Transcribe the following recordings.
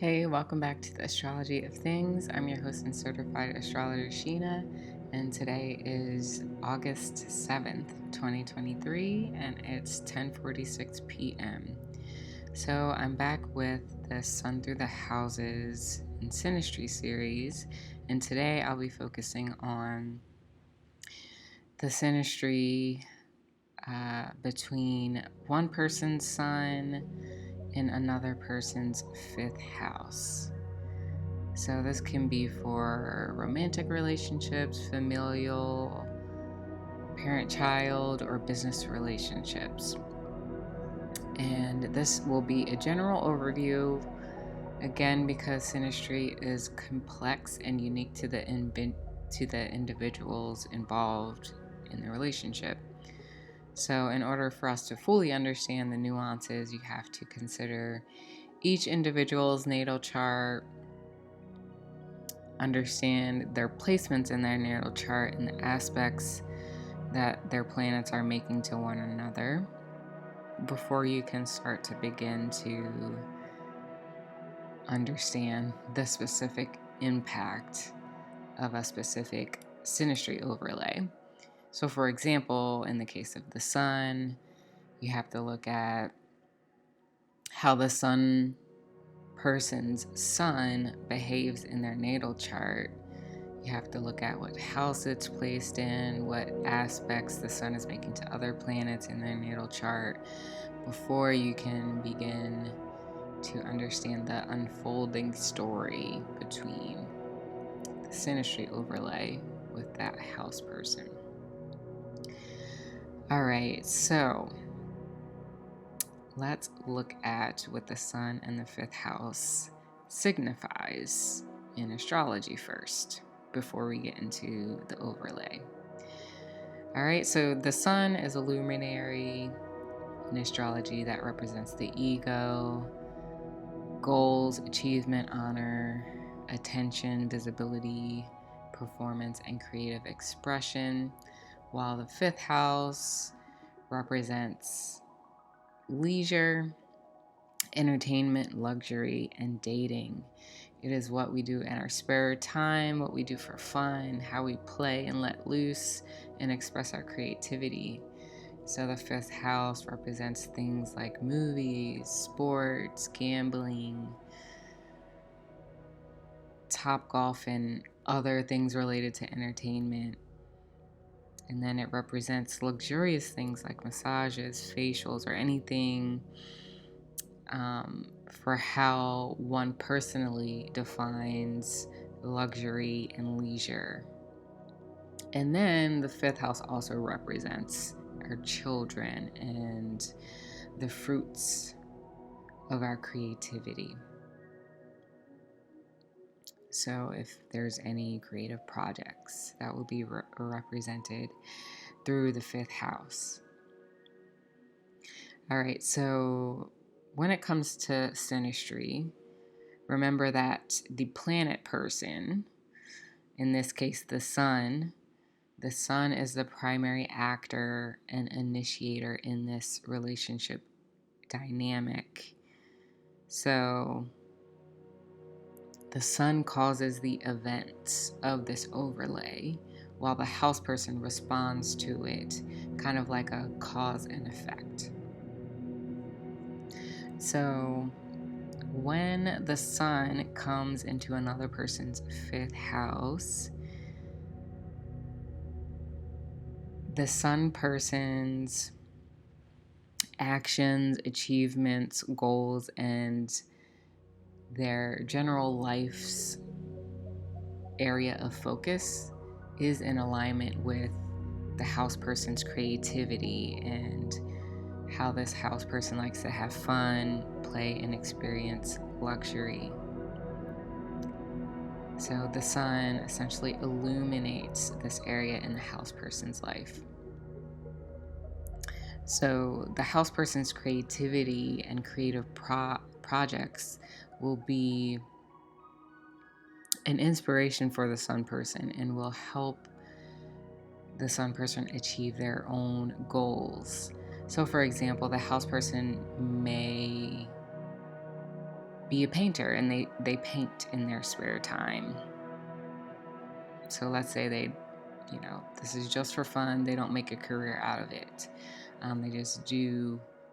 Hey, welcome back to the Astrology of Things. I'm your host and certified astrologer, Sheena, and today is August 7th, 2023, and it's 10:46 p.m. So I'm back with the Sun Through the Houses and Synastry series, and today I'll be focusing on the synastry between one person's sun and another person's fifth house. So this can be for romantic relationships, familial, parent-child, or business relationships. And this will be a general overview, again, because synastry is complex and unique to the individuals involved in the relationship. So in order for us to fully understand the nuances, you have to consider each individual's natal chart, understand their placements in their natal chart and the aspects that their planets are making to one another before you can start to begin to understand the specific impact of a specific synastry overlay. So, for example, in the case of the sun, you have to look at how the sun person's sun behaves in their natal chart. You have to look at what house it's placed in, what aspects the sun is making to other planets in their natal chart before you can begin to understand the unfolding story between the synastry overlay with that house person. All right, so let's look at what the sun and the fifth house signifies in astrology first before we get into the overlay. All right, so the sun is a luminary in astrology that represents the ego, goals, achievement, honor, attention, visibility, performance, and creative expression, while the fifth house represents leisure, entertainment, luxury, and dating. It is what we do in our spare time, what we do for fun, how we play and let loose and express our creativity. So the fifth house represents things like movies, sports, gambling, Topgolf, and other things related to entertainment. And then it represents luxurious things like massages, facials, or anything for how one personally defines luxury and leisure. And then the fifth house also represents our children and the fruits of our creativity. So if there's any creative projects, that will be represented through the fifth house. All right, so when it comes to synastry, remember that the planet person, in this case the sun is the primary actor and initiator in this relationship dynamic. So the sun causes the events of this overlay, while the house person responds to it, kind of like a cause and effect. So when the sun comes into another person's fifth house, the sun person's actions, achievements, goals, and their general life's area of focus is in alignment with the house person's creativity and how this house person likes to have fun, play, and experience luxury. So the sun essentially illuminates this area in the house person's life. So the house person's creativity and creative projects will be an inspiration for the sun person and will help the sun person achieve their own goals. So for example, the house person may be a painter, and they paint in their spare time. So let's say this is just for fun. They don't make a career out of it.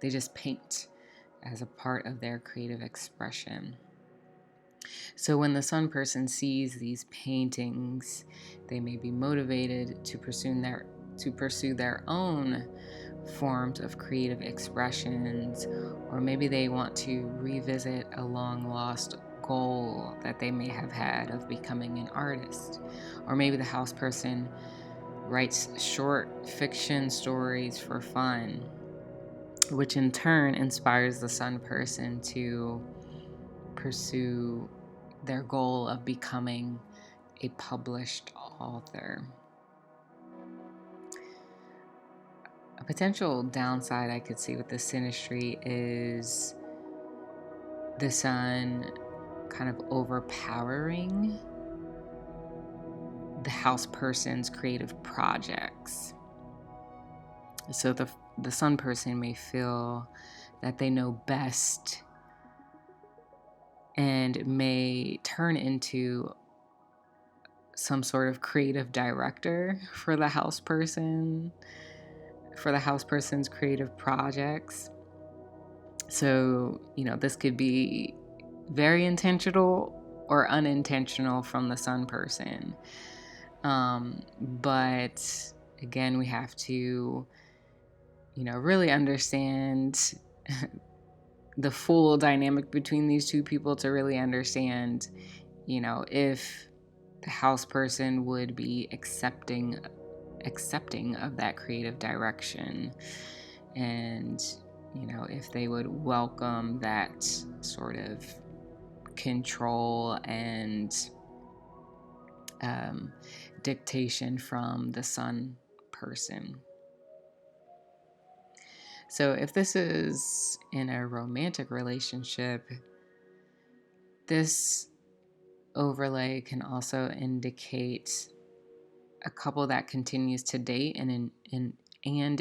They just paint as a part of their creative expression. So when the sun person sees these paintings, they may be motivated to pursue their own forms of creative expressions, or maybe they want to revisit a long lost goal that they may have had of becoming an artist. Or maybe the house person writes short fiction stories for fun, which in turn inspires the sun person to pursue their goal of becoming a published author. A potential downside I could see with the synastry is the sun kind of overpowering the house person's creative projects. So the sun person may feel that they know best and may turn into some sort of creative director for the house person's creative projects. So, this could be very intentional or unintentional from the sun person. But again, we have to, really understand the full dynamic between these two people to really understand, if the house person would be accepting of that creative direction, and if they would welcome that sort of control and dictation from the sun person. So if this is in a romantic relationship, this overlay can also indicate a couple that continues to date and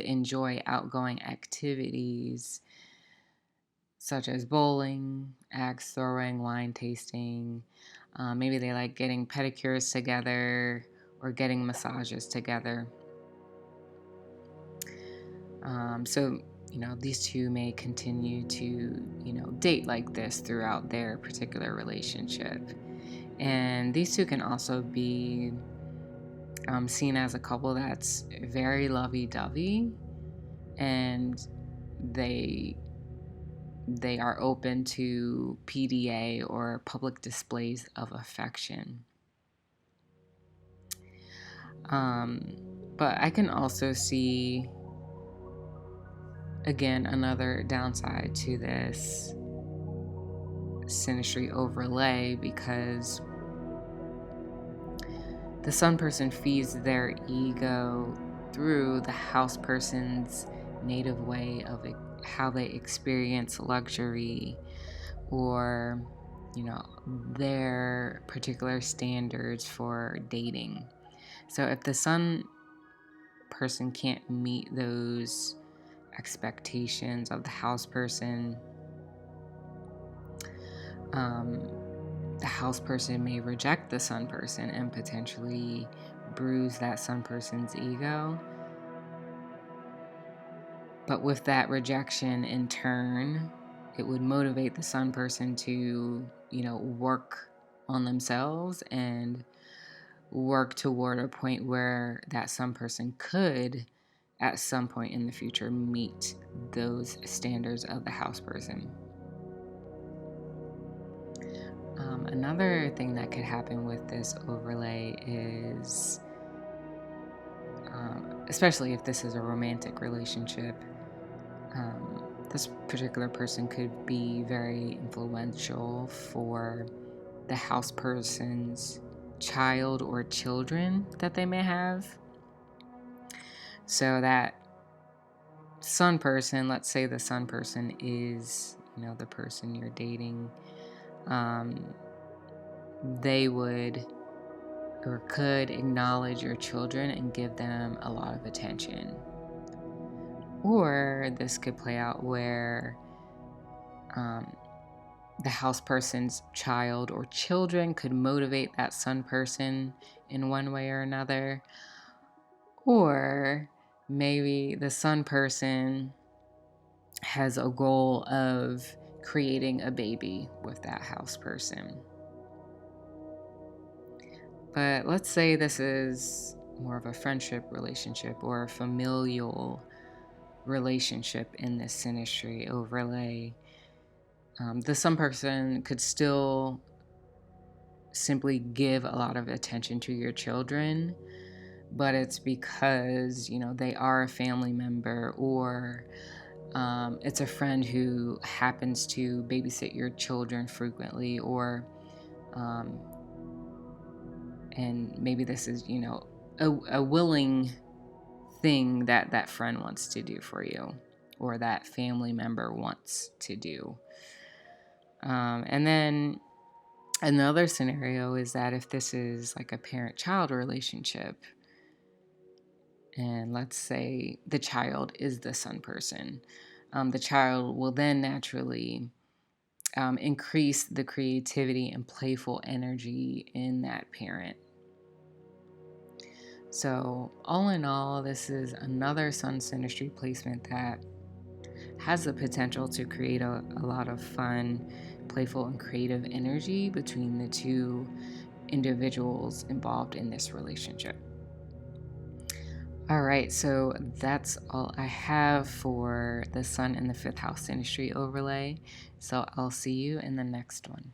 enjoy outgoing activities such as bowling, axe throwing, wine tasting. Maybe they like getting pedicures together or getting massages together. So these two may continue to, date like this throughout their particular relationship. And these two can also be seen as a couple that's very lovey-dovey, and they are open to PDA or public displays of affection. But I can also see, again, another downside to this synastry overlay, because the sun person feeds their ego through the house person's native way of how they experience luxury, or their particular standards for dating. So if the sun person can't meet those expectations of the house person, the house person may reject the sun person and potentially bruise that sun person's ego. But with that rejection, in turn, it would motivate the sun person to, work on themselves and work toward a point where that sun person could, at some point in the future, meet those standards of the house person. Another thing that could happen with this overlay is, especially if this is a romantic relationship, this particular person could be very influential for the house person's child or children that they may have. So that sun person, let's say the sun person is, the person you're dating, they would or could acknowledge your children and give them a lot of attention. Or this could play out where the house person's child or children could motivate that sun person in one way or another. Or maybe the sun person has a goal of creating a baby with that house person. But let's say this is more of a friendship relationship or a familial relationship in this synastry overlay. The sun person could still simply give a lot of attention to your children, but it's because, they are a family member, or it's a friend who happens to babysit your children frequently, or and maybe this is, a willing thing that that friend wants to do for you, or that family member wants to do. And then another scenario is that if this is like a parent-child relationship, and let's say the child is the sun person, the child will then naturally increase the creativity and playful energy in that parent. So all in all, this is another sun synastry placement that has the potential to create a lot of fun, playful, and creative energy between the two individuals involved in this relationship. All right, so that's all I have for the sun in the fifth house synastry overlay. So I'll see you in the next one.